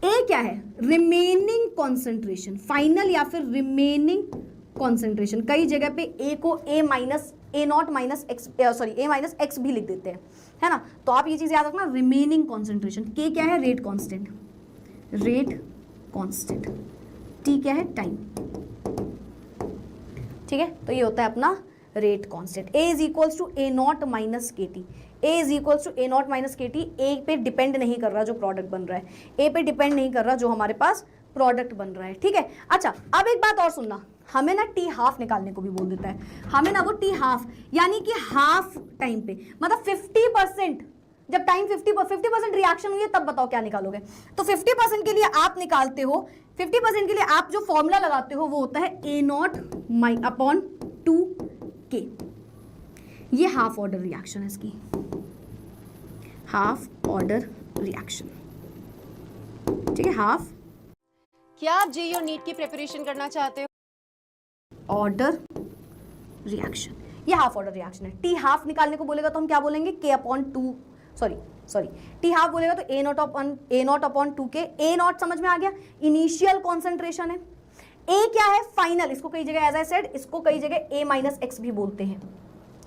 S1: ए क्या है, रिमेनिंग कॉन्सेंट्रेशन, फाइनल या फिर रिमेनिंग कॉन्सेंट्रेशन। कई जगह पे ए को A minus A naught minus X, sorry A minus X भी लिख देते हैं, है ना। तो आप ये चीज याद रखना, रिमेनिंग कॉन्सेंट्रेशन। के क्या है, rate constant, rate constant. T क्या है, टाइम, ठीक है। तो ये होता है अपना rate constant. A is equals to A naught minus K T. A is equals to A naught minus K T. A पे डिपेंड नहीं कर रहा जो प्रोडक्ट बन रहा है, ए पे डिपेंड नहीं कर रहा जो हमारे पास प्रोडक्ट बन रहा है, ठीक है। अच्छा अब एक बात और सुनना, हमें ना टी हाफ निकालने को भी बोल देता है, हमें ना वो टी हाफ यानी कि हाफ टाइम पे, मतलब 50%, जब टाइम 50% रिएक्शन हुई है तब बताओ क्या निकालोगे। तो 50% के लिए आप निकालते हो, 50% के लिए आप जो फॉर्मूला लगाते हो वो होता है ए नॉट अपॉन 2k। ये हाफ ऑर्डर रिएक्शन है इसकी, हाफ ऑर्डर रिएक्शन, ठीक है, हाफ।
S3: क्या आप जेईई और नीट की प्रिपरेशन करना चाहते हो?
S1: ऑर्डर रिएक्शन, ये हाफ ऑर्डर रिएक्शन है। टी हाफ निकालने को बोलेगा तो हम क्या बोलेंगे, के अपॉन 2, सॉरी टी हाफ बोलेगा तो A naught upon 2k। A naught समझ में आ गया, इनिशियल कॉन्सेंट्रेशन है। ए क्या है, फाइनल, इसको कई जगह एज आई सेड, इसको कई जगह ए माइनस एक्स भी बोलते हैं,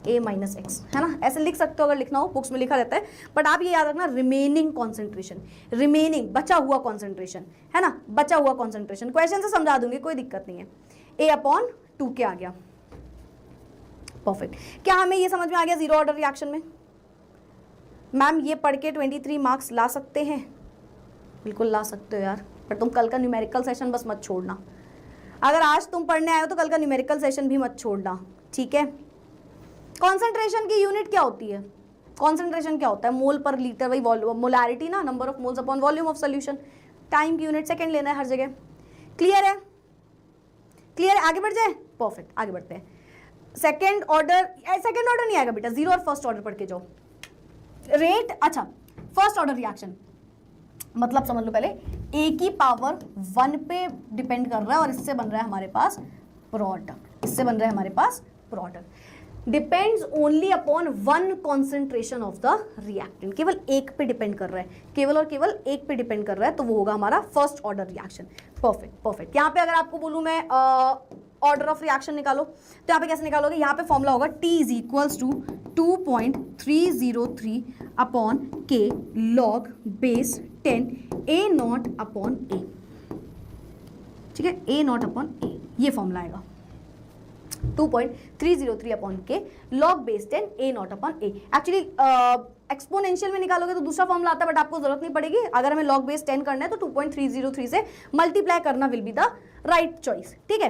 S1: ए माइनस एक्स, है ना, ऐसे लिख सकते हो अगर लिखना हो, बुक्स में लिखा रहता है। बट आप ये याद रखना, रिमेनिंग कॉन्सेंट्रेशन, रिमेनिंग बचा हुआ कॉन्सेंट्रेशन, है ना, बचा हुआ कॉन्सेंट्रेशन। क्वेश्चन से समझा दूंगी, कोई दिक्कत नहीं है। ए अपॉन 2k आ गया, परफेक्ट। क्या हमें ये समझ में आ गया जीरो ऑर्डर रिएक्शन में? मैम ये पढ़ के 23 मार्क्स ला सकते हैं? बिल्कुल ला सकते हो यार, पर तुम कल का न्यूमेरिकल सेशन बस मत छोड़ना। अगर आज तुम पढ़ने आए हो तो कल का न्यूमेरिकल सेशन भी मत छोड़ना, ठीक है। कॉन्सेंट्रेशन की यूनिट क्या होती है, कॉन्सेंट्रेशन क्या होता है, मोल पर लीटर, वही मोलैरिटी ना, number of moles upon volume of solution. Time की यूनिट सेकंड लेना है हर जगह, क्लियर है, क्लियर है, आगे बढ़ जाए, परफेक्ट, आगे बढ़ते हैं। सेकंड ऑर्डर नहीं आएगा बेटा, जीरो और फर्स्ट ऑर्डर पढ़ के जाओ। रेट, अच्छा फर्स्ट ऑर्डर रिएक्शन मतलब समझ लो पहले, ए की पावर 1 पे डिपेंड कर रहा है और इससे बन रहा है हमारे पास प्रोडक्ट, इससे बन रहा है हमारे पास product. Depends only upon one concentration of the reactant, केवल एक पे डिपेंड कर रहा है, केवल और केवल एक पे डिपेंड कर रहा है, तो वो होगा हमारा first order reaction. Perfect perfect. यहाँ पे अगर आपको बोलूँ मैं ऑर्डर ऑफ रिएक्शन निकालो तो यहाँ पे कैसे निकालोगे, यहाँ पे फॉर्मूला होगा T is equals to 2.303 upon K log base 10 A naught upon A, ठीक है, ए नॉट अपॉन ए, ये फॉर्मूला आएगा 2.303 upon K log base 10 A naught upon A. Actually exponential में निकालोगे तो दूसरा फॉर्मूला आता है, बट आपको जरूरत नहीं पड़ेगी। अगर हमें लॉग बेस 10 करना है तो 2.303 से मल्टीप्लाई करना will be the right choice, ठीक है।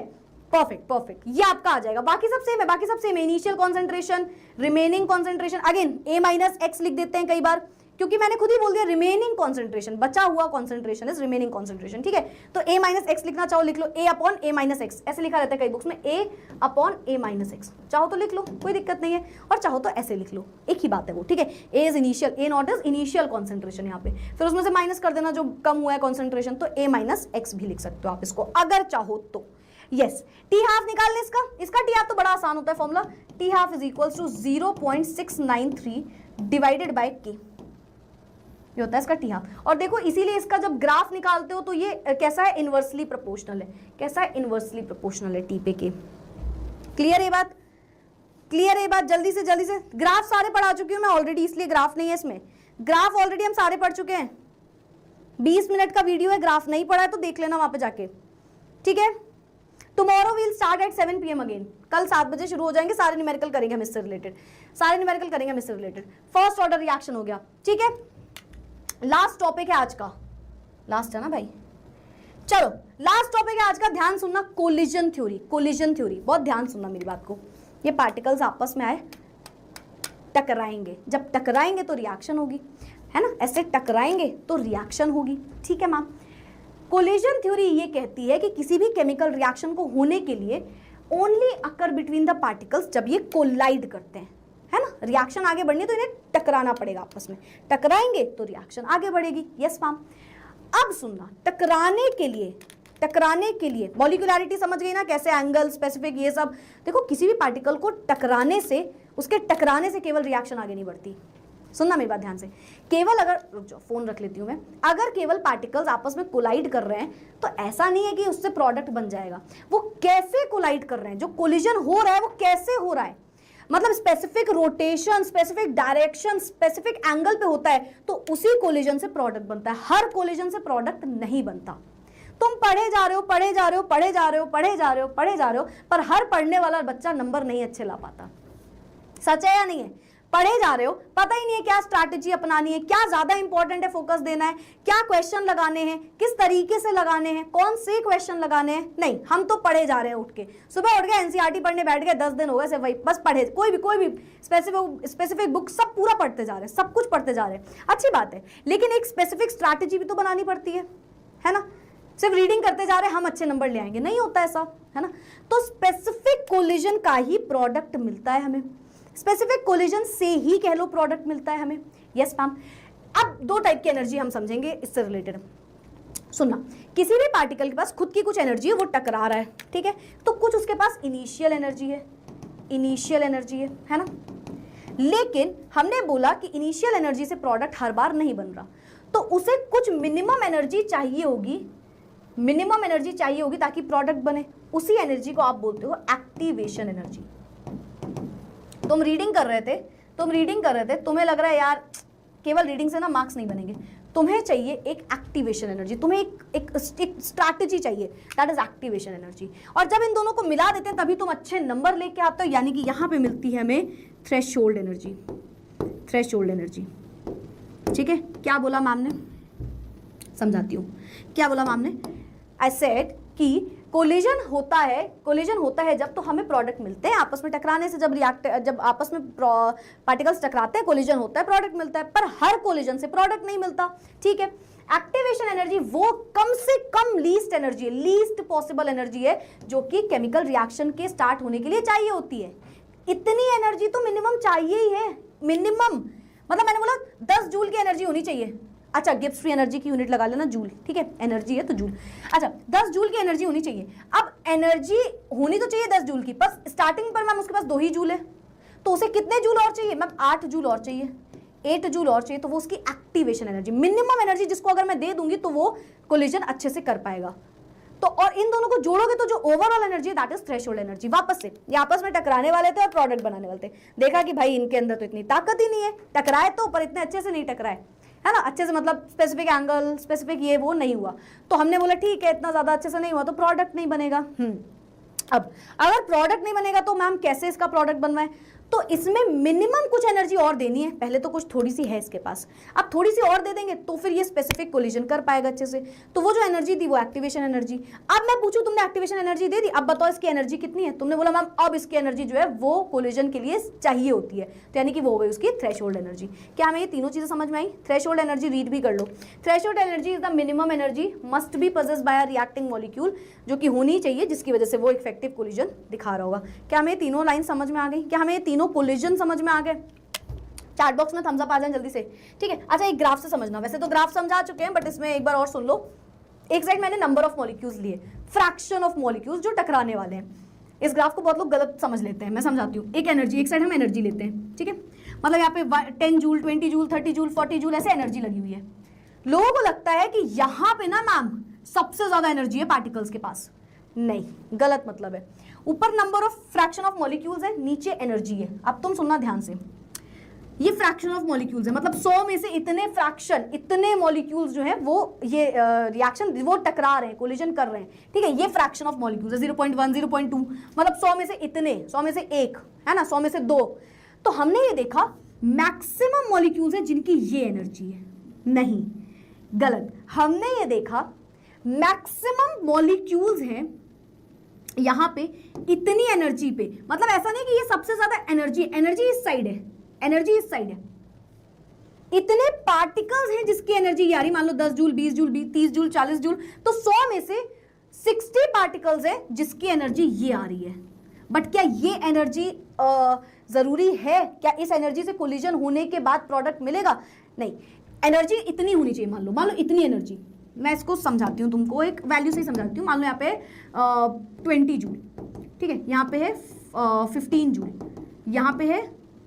S1: परफेक्ट परफेक्ट, ये आपका आ जाएगा। बाकी सब सेम है, बाकी सब सेम है। Initial concentration, remaining concentration, again A minus X लिख देते हैं कई बार, क्योंकि मैंने खुद ही बोल दिया रिमेनिंग कॉन्सेंट्रेशन, बचा हुआ कॉन्सेंट्रेशन इज रिमेनिंग कॉन्सेंट्रेशन, ठीक है। तो a माइनस एक्स लिखना चाहो लिख लो, a upon a minus x, ऐसे लिखा रहता है कई बुक्स में, a upon a minus x, चाहो तो लिख लो, कोई दिक्कत नहीं है, और चाहो तो ऐसे लिख लो, एक ही बात है वो, ठीक है। a is initial, a not is initial concentration यहाँ पे, फिर उसमें से माइनस कर देना जो कम हुआ है कॉन्सेंट्रेशन, तो a माइनस एक्स भी लिख सकते हो आप इसको अगर चाहो तो। यस, टी हाफ निकाल ले इसका टी हाफ तो बड़ा आसान होता है formula, T half is equals to 0.693 divided by K, ये होता है इसका टी हाफ। और देखो इसीलिए इसका जब ग्राफ निकालते हो तो ये कैसा है, इनवर्सली प्रोपोर्शनल है, कैसा है, इनवर्सली प्रोपोर्शनल है टी पे के। क्लियर है बात, क्लियर है बात, जल्दी से ग्राफ सारे पढ़ा चुकी हूं मैं ऑलरेडी, इसलिए ग्राफ नहीं है इसमें, ग्राफ ऑलरेडी हम सारे पढ़ चुके हैं, 20 मिनट का वीडियो है, ग्राफ नहीं पढ़ा है तो देख लेना वहां पे जाके, ठीक है। Tomorrow will start at 7 PM again, कल 7 बजे शुरू हो जाएंगे, सारे न्यूमेरिकल करेंगे हम इससे रिलेटेड, सारे न्यूमेरिकल करेंगे हम इससे रिलेटेड। फर्स्ट ऑर्डर रिएक्शन हो गया, ठीक है। लास्ट टॉपिक है आज का, लास्ट है ना भाई, चलो लास्ट टॉपिक है आज का, ध्यान सुनना, कोलिजन थ्योरी, कोलिजन थ्योरी, बहुत ध्यान सुनना मेरी बात को। ये पार्टिकल्स आपस में आए, टकराएंगे, जब टकराएंगे तो रिएक्शन होगी, है ना, ऐसे टकराएंगे तो रिएक्शन होगी, ठीक है मैम। कोलिजन थ्योरी ये कहती है कि किसी भी केमिकल रिएक्शन को होने के लिए only occur between the particles, जब ये कोलाइड करते हैं, है ना, रिएक्शन आगे बढ़नी है तो इन्हें टकराना पड़ेगा आपस में, टकराएंगे तो रिएक्शन आगे बढ़ेगी। Yes ma'am. अब सुनना, टकराने के लिए मॉलिक्यूलैरिटी समझ गई ना, कैसे एंगल, स्पेसिफिक, ये सब। देखो किसी भी पार्टिकल को टकराने से, उसके टकराने से केवल रिएक्शन आगे नहीं बढ़ती, सुनना मेरी बात ध्यान से, केवल अगर, रुक जाओ फोन रख लेती हूँ मैं, अगर केवल पार्टिकल्स आपस में कोलाइड कर रहे हैं तो ऐसा नहीं है कि उससे प्रोडक्ट बन जाएगा, वो कैसे कोलाइड कर रहे हैं, जो कोलिजन हो रहा है वो कैसे हो रहा है, मतलब specific rotation, specific direction, specific angle पे होता है, तो उसी कोलिजन से प्रोडक्ट बनता है, हर कोलिजन से प्रोडक्ट नहीं बनता। तुम पढ़े जा रहे हो, पर हर पढ़ने वाला बच्चा नंबर नहीं अच्छे ला पाता, सच है या नहीं है? पढ़े जा रहे हो, पता ही नहीं है क्या स्ट्रैटेजी अपनानी है, क्या ज्यादा इंपॉर्टेंट है फोकस देना है, क्या क्वेश्चन लगाने हैं, किस तरीके से लगाने हैं, कौन से क्वेश्चन लगाने हैं, नहीं, हम तो पढ़े जा रहे हैं, उठ के सुबह उठ के एनसीईआरटी पढ़ने बैठ गए, 10 दिन हो गए, वही बस पढ़े, कोई भी स्पेसिफिक बुक सब पूरा पढ़ते जा रहे हैं, सब कुछ पढ़ते जा रहे हैं, अच्छी बात है, लेकिन एक स्पेसिफिक स्ट्रैटेजी भी तो बनानी पड़ती है ना। सिर्फ रीडिंग करते जा रहे हैं हम अच्छे नंबर ले आएंगे, नहीं होता ऐसा, है ना। तो स्पेसिफिक कोलिजन का ही प्रोडक्ट मिलता है हमें, स्पेसिफिक कोलिजन से ही कह लो प्रोडक्ट मिलता है हमें। Yes ma'am. अब दो टाइप की एनर्जी हम समझेंगे इससे रिलेटेड, सुनना, किसी भी पार्टिकल के पास खुद की कुछ एनर्जी है, वो टकरा रहा है, ठीक है, तो कुछ उसके पास इनिशियल एनर्जी है ना, लेकिन हमने बोला कि इनिशियल एनर्जी से प्रोडक्ट हर बार नहीं बन रहा, तो उसे कुछ मिनिमम एनर्जी चाहिए होगी ताकि प्रोडक्ट बने, उसी एनर्जी को आप बोलते हो एक्टिवेशन एनर्जी। तुम रीडिंग कर रहे थे, तुम्हें लग रहा है यार केवल रीडिंग से ना मार्क्स नहीं बनेंगे, तुम्हें चाहिए एक एक्टिवेशन एनर्जी, तुम्हें एक स्ट्रैटेजी चाहिए, दैट इज एक्टिवेशन एनर्जी। और जब इन दोनों को मिला देते हैं तभी तुम अच्छे नंबर लेके आते हो, यानी कि यहां पे मिलती है हमें थ्रेशोल्ड एनर्जी, ठीक है। क्या बोला मैम ने, समझाती हूँ, क्या बोला मैम ने, आई सेड कि कोलिजन होता है जब तो हमें प्रोडक्ट मिलते हैं आपस में टकराने से, जब आपस में पार्टिकल्स टकराते हैं कोलिजन होता है, प्रोडक्ट मिलता है, पर हर कोलिजन से प्रोडक्ट नहीं मिलता, ठीक है। एक्टिवेशन एनर्जी वो कम से कम लीस्ट पॉसिबल एनर्जी है जो कि केमिकल रिएक्शन के स्टार्ट होने के लिए चाहिए होती है। इतनी एनर्जी तो मिनिमम चाहिए ही है, मिनिमम, मतलब मैंने बोला 10 जूल की एनर्जी होनी चाहिए, अच्छा गिब्स फ्री एनर्जी की यूनिट लगा लेना जूल, ठीक है, एनर्जी है तो जूल, अच्छा 10 जूल की एनर्जी होनी चाहिए। अब एनर्जी होनी तो चाहिए 10 जूल की, बस स्टार्टिंग पर मैम उसके पास 2 ही जूल है, तो उसे कितने जूल और चाहिए मैम, 8 जूल और चाहिए, 8 जूल और चाहिए, तो वो उसकी एक्टिवेशन एनर्जी, मिनिमम एनर्जी जिसको अगर मैं दे दूंगी तो वो कोलिजन अच्छे से कर पाएगा। तो और इन दोनों को जोड़ोगे तो जो ओवरऑल एनर्जी है दैट इज थ्रेशोल्ड एनर्जी। वापस से ये आपस में टकराने वाले थे और प्रोडक्ट बनाने वाले थे, देखा कि भाई इनके अंदर तो इतनी ताकत ही नहीं है, टकराए तो पर इतने अच्छे से नहीं टकराए, है ना, अच्छे से, मतलब स्पेसिफिक एंगल, स्पेसिफिक ये वो नहीं हुआ, तो हमने बोला ठीक है इतना ज्यादा अच्छे से नहीं हुआ तो प्रोडक्ट नहीं बनेगा। अब अगर प्रोडक्ट नहीं बनेगा तो मैम कैसे इसका प्रोडक्ट बनवाए, तो तो इसमें मिनिमम कुछ एनर्जी और देनी है, पहले तो कुछ थोड़ी सी है इसके पास, अब थोड़ी सी और दे देंगे तो फिर ये स्पेसिफिक कोलिजन कर पाएगा अच्छे से। तो वो जो एनर्जी थी वो एक्टिवेशन एनर्जी। अब मैं पूछूं तुमने एक्टिवेशन एनर्जी दे दी, अब बताओ इसकी एनर्जी कितनी है? तुमने बोला मैम अब इसकी एनर्जी जो है वो कोलिजन के लिए चाहिए होती है, तो यानी कि वो हो गई उसकी थ्रेशोल्ड एनर्जी। क्या हमें ये तीनों चीजें समझ में आई? थ्रेशोल्ड एनर्जी रीड भी कर लो। Threshold energy is the minimum energy must be possessed by a reacting molecule, जो कि होनी चाहिए जिसकी वजह से वो इफेक्टिव कोलिजन दिखा रहा होगा। क्या हमें तीनों लाइन समझ में आ गई? क्या हमें तीनों कोलिजन समझ में आ गए? चैट बॉक्स में थम्स अप आ जाए जल्दी से, ठीक है। अच्छा एक ग्राफ से समझना, वैसे तो ग्राफ समझा चुके हैं बट इसमें एक बार और सुन लो। एक साइड मैंने नंबर ऑफ मॉलिक्यूल्स लिए, फ्रैक्शन ऑफ मॉलिक्यूल्स जो टकराने वाले हैं। इस ग्राफ को बहुत लोग गलत समझ लेते हैं, मैं समझाती हूँ। एक एनर्जी, एक साइड हम एनर्जी लेते हैं, ठीक है, मतलब यहाँ पे 10 जूल, 20 जूल, 30 जूल, 40 जूल ऐसे एनर्जी लगी हुई है। लोगों को लगता है कि यहाँ पे ना मैम सबसे ज्यादा एनर्जी है पार्टिकल्स के पास, नहीं, गलत मतलब है। ऊपर number of fraction of molecules है, नीचे एनर्जी है। अब तुम सुनना ध्यान से, ये फ्रैक्शन ऑफ मॉलिक्यूल्स है, मतलब 100 में से इतने फ्रैक्शन, इतने मॉलिक्यूल्स जो है वो ये रिएक्शन वो टकरा रहे हैं, कोलिजन कर रहे हैं, ठीक है। ये फ्रैक्शन ऑफ मॉलिक्यूल्स है, 0.1, 0.2, मतलब 100 में से इतने, 100 में से एक है ना, 100 में से 2। तो हमने ये देखा मैक्सिमम मॉलिक्यूल्स है जिनकी ये एनर्जी है, नहीं, गलत। हमने ये देखा मैक्सिमम मॉलिक्यूल्स हैं यहां पे इतनी एनर्जी पे, मतलब ऐसा नहीं कि ये सबसे ज्यादा एनर्जी इस साइड है, एनर्जी इस साइड है। इतने पार्टिकल्स हैं जिसकी एनर्जी यारी मान लो 10 जूल, 20 जूल, 30 जूल, 40 जूल, तो 100 में से 60 पार्टिकल्स हैं जिसकी एनर्जी ये आ रही है। बट क्या ये एनर्जी जरूरी है? क्या इस एनर्जी से कोलिजन होने के बाद प्रोडक्ट मिलेगा? नहीं, एनर्जी इतनी होनी चाहिए। मान लो इतनी एनर्जी, मैं इसको समझाती हूँ तुमको, एक वैल्यू से ही समझाती हूँ। मान लो यहाँ पे 20 जूल, ठीक है, यहाँ पे है 15 जूल, यहाँ पे है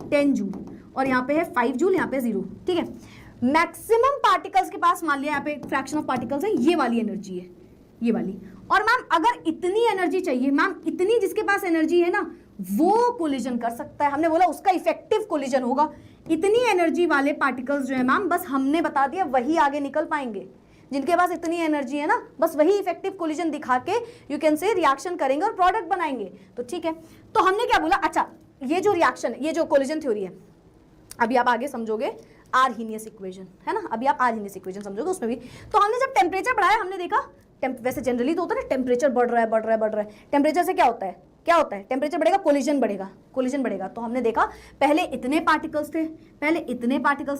S1: 10 जूल और यहाँ पे है 5 जूल, यहाँ पे 0, ठीक है। मैक्सिमम पार्टिकल्स के पास मान लिया यहाँ पे फ्रैक्शन ऑफ पार्टिकल्स है, ये वाली एनर्जी है, ये वाली। और मैम अगर इतनी एनर्जी चाहिए, मैम इतनी जिसके पास एनर्जी है ना वो कोलिजन कर सकता है, हमने बोला उसका इफेक्टिव कोलिजन होगा। इतनी एनर्जी वाले पार्टिकल्स जो है मैम, बस हमने बता दिया वही आगे निकल पाएंगे। जिनके पास इतनी एनर्जी है ना, बस वही इफेक्टिव कोलिजन दिखा के यू कैन से रिएक्शन करेंगे और प्रोडक्ट बनाएंगे। तो ठीक है, तो हमने क्या बोला, अच्छा ये जो रिएक्शन, ये जो कोलिजन थ्योरी है, अभी आप आगे समझोगे आर्हीनियस इक्वेशन, है ना, अभी आप आर्हीनियस इक्वेशन समझोगे उसमें भी। तो हमने जब टेम्परेचर बढ़ाया, हमने देखा वैसे जनरली तो होता है ना, टेम्परेचर बढ़ रहा है। टेम्परेचर से क्या होता है, टेम्परेचर बढ़ेगा, कोलिजन बढ़ेगा। तो हमने देखा पहले इतने पार्टिकल्स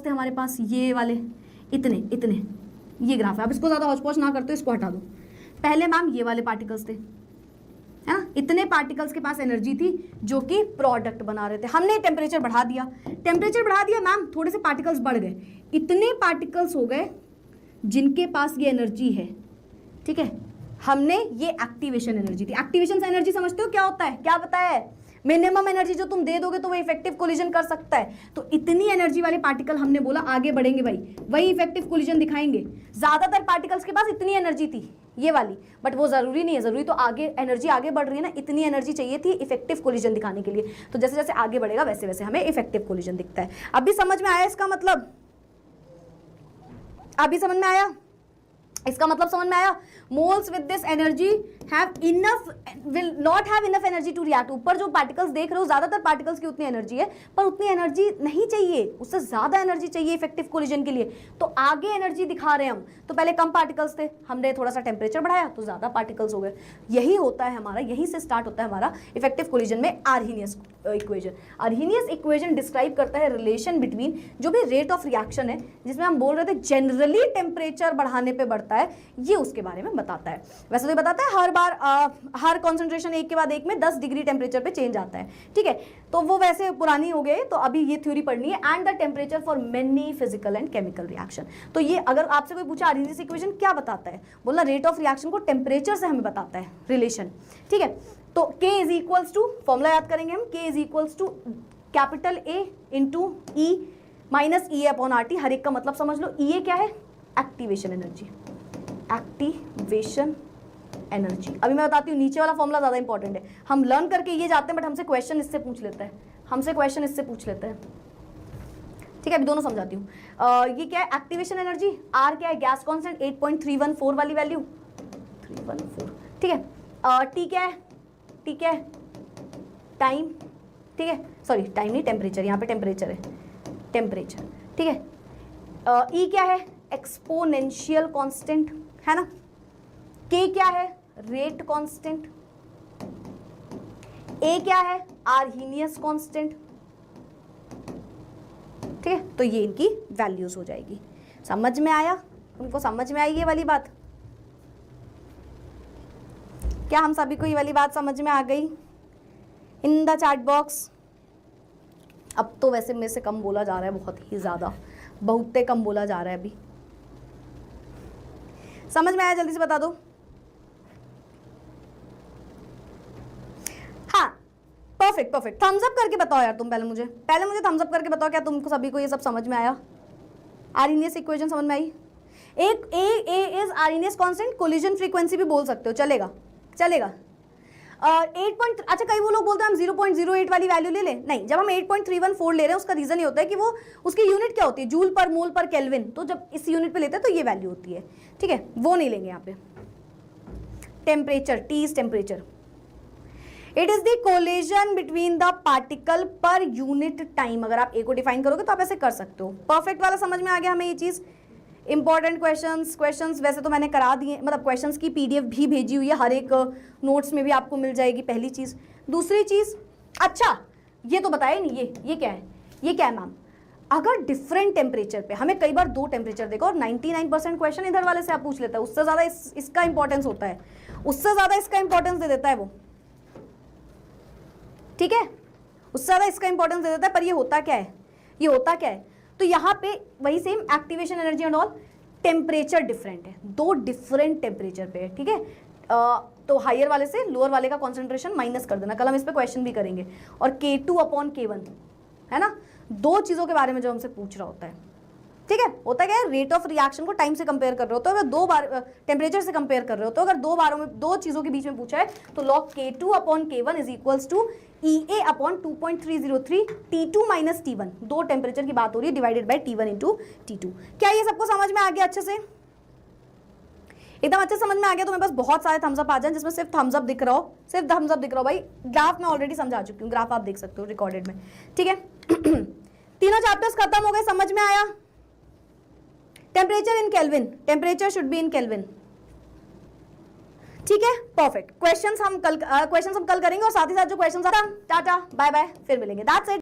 S1: थे हमारे पास, ये वाले इतने, ये ग्राफ है। अब इसको ज़्यादा हौच-पौच ना करते, इसको हटा दो। पहले मैम ये वाले पार्टिकल्स थे, है ना, इतने पार्टिकल्स के पास एनर्जी थी जो कि प्रोडक्ट बना रहे थे। हमने टेम्परेचर बढ़ा दिया मैम, थोड़े से पार्टिकल्स बढ़ गए, इतने पार्टिकल्स हो गए जिनके पास ये एनर्जी है, ठीक है। हमने ये एक्टिवेशन एनर्जी थी। एक्टिवेशन एनर्जी समझते हो क्या होता है, क्या पता है? मिनिमम एनर्जी जो तुम दे दोगे तो वो इफेक्टिव कोलिजन कर सकता है। तो इतनी एनर्जी वाले पार्टिकल हमने बोला आगे बढ़ेंगे भाई, वही इफेक्टिव कोलिजन दिखाएंगे। ज्यादातर पार्टिकल्स के पास इतनी एनर्जी थी, ये वाली, बट वो जरूरी नहीं है, जरूरी तो आगे एनर्जी आगे बढ़ रही है ना, इतनी एनर्जी चाहिए थी इफेक्टिव कोलिजन दिखाने के लिए। तो जैसे जैसे आगे बढ़ेगा वैसे वैसे हमें इफेक्टिव कोलिजन दिखता है। अभी समझ में आया इसका मतलब? अभी समझ में आया? इसका मतलब समझ में आया? Moles with this energy will not have enough energy to react. ऊपर जो पार्टिकल्स देख रहे हो, ज्यादातर पार्टिकल्स की उतनी एनर्जी है, पर उतनी एनर्जी नहीं चाहिए, उससे ज्यादा एनर्जी चाहिए इफेक्टिव कोलिजन के लिए। तो आगे एनर्जी दिखा रहे हैं हम। तो पहले कम पार्टिकल्स थे, हमने थोड़ा सा टेम्परेचर बढ़ाया तो ज्यादा पार्टिकल्स हो गए। यही होता है हमारा, यहीं से स्टार्ट होता है हमारा इफेक्टिव कोलिजन में Arrhenius equation. Arrhenius equation describe करता है रिलेशन बिटवीन जो भी रेट ऑफ रिएक्शन है, जिसमें हम बोल रहे थे जनरली टेम्परेचर बढ़ाने पे बढ़ता है, ये उसके बारे में बताता है। वैसे तो बताता है हर बार हर कॉन्सेंट्रेशन एक के बाद एक में 10 डिग्री टेम्परेचर पे चेंज आता है, ठीक है। तो वो वैसे पुरानी हो गई, तो अभी ये थ्योरी पढ़नी है। And the temperature for many physical and chemical reaction. तो ये अगर आपसे कोई पूछा आर्हीनियस इक्वेशन क्या बताता है, बोला रेट ऑफ रिएक्शन को टेम्परेचर से हमें बताता है रिलेशन, ठीक है। तो K is equals to, formula याद करेंगे हम, K is equals to capital A into E minus E upon RT। हर एक का मतलब समझ लो। E क्या है? Activation energy, activation energy. अभी मैं बताती हूँ, नीचे वाला फॉर्मूला ज्यादा इंपॉर्टेंट है। हम लर्न करके ये जाते हैं, बट हमसे क्वेश्चन इससे पूछ लेता है, ठीक है। अभी दोनों समझाती हूँ। ये क्या है? Activation energy. R क्या है? गैस कांस्टेंट 8.314 वाली वैल्यू, 314, ठीक है। T क्या है? टाइम, ठीक है, सॉरी टाइम नहीं, टेम्परेचर, यहाँ पे टेम्परेचर है, टेम्परेचर, ठीक है। ई क्या है, एक्सपोनेंशियल कांस्टेंट, है ना। के क्या है, रेट कांस्टेंट। ए क्या है, आर्हीनियस कांस्टेंट, ठीक है। तो ये इनकी वैल्यूज हो जाएगी। समझ में आया, उनको समझ में आई ये वाली बात? क्या हम सभी को ये वाली बात समझ में आ गई? In the chat box. अब तो वैसे मेरे से कम बोला जा रहा है, बहुत ही ज्यादा, बहुत कम बोला जा रहा है अभी। समझ में आया, जल्दी से बता दो। हाँ, परफेक्ट परफेक्ट, थम्स अप करके बताओ यार तुम, पहले मुझे थम्स अप करके बताओ, क्या तुमको सभी को ये सब समझ में आया? आर्हीनियस इक्वेशन समझ में आई? एक A is Arrhenius constant, collision frequency भी बोल सकते हो, चलेगा चलेगा। 8 अच्छा, कई वो लोग बोलते हैं हम 0.08 वाली वैल्यू ले लें। नहीं, जब हम 8.314 ले रहे हैं उसका रीजन ये होता है कि वो उसकी यूनिट क्या होती है, जूल पर मोल पर केल्विन, तो जब इस यूनिट पे लेते हैं तो ये वैल्यू होती है, ठीक है, वो नहीं लेंगे यहाँ पे। Temperature, T is temperature, it is the collision between the particle per unit time. अगर आप ए को डिफाइन करोगे तो आप ऐसे कर सकते हो। परफेक्ट वाला समझ में आ गया हमें ये चीज। इंपॉर्टेंट क्वेश्चंस वैसे तो मैंने करा दिए, मतलब क्वेश्चंस की पीडीएफ भी भेजी हुई है, हर एक नोट्स में भी आपको मिल जाएगी, पहली चीज। दूसरी चीज, अच्छा ये तो बताया नहीं, ये क्या है, ये क्या है मैम? अगर डिफरेंट टेम्परेचर पे, हमें कई बार 2 टेम्परेचर देखो और 99% क्वेश्चन इधर वाले से आप पूछ लेता है, उससे ज्यादा इसका इंपॉर्टेंस होता है, उससे ज्यादा इसका इंपॉर्टेंस दे देता है वो, ठीक है, उससे ज्यादा इसका इंपॉर्टेंस दे देता है। पर ये होता क्या है, ये होता क्या है? तो यहाँ पे वही same activation energy and all, temperature different है, 2 डिफरेंट टेम्परेचर पे है, ठीक है। तो हायर वाले से लोअर वाले का कॉन्सेंट्रेशन माइनस कर देना, कल हम इस पे क्वेश्चन भी करेंगे। और K2/K1 है ना, 2 चीजों के बारे में जो हमसे पूछ रहा होता है, ठीक है। होता क्या है, रेट ऑफ रिएक्शन को टाइम से कंपेयर कर रहे हो तो, अगर 2 बार टेम्परेचर से कंपेयर कर रहे हो तो, अगर 2 बारों में 2 चीजों के बीच में पूछा है तो log K2/K1 is equals to EA/2.303 T2 minus T1, 2 temperature की बात हो रही है, divided by T1 into T2। क्या ये सबको समझ में आ गया अच्छे से? एकदम अच्छे समझ में आ गया? तुम्हें बस बहुत सारे थम्स अप आ जाए जिसमें सिर्फ थम्स अप दिख रहा हो, सिर्फ थम्स अप दिख रहा हो। भाई ग्राफ मैं ऑलरेडी समझा चुकी हूँ, ग्राफ आप देख सकते हो रिकॉर्डेड में, ठीक है। तीनों चैप्टर्स खत्म हो गए, समझ में आया? Temperature in kelvin, temperature should be in kelvin, ठीक है, परफेक्ट। क्वेश्चंस हम कल करेंगे, और साथ ही साथ जो क्वेश्चंस आता, टाटा बाय बाय, फिर मिलेंगे, दैट्स इट।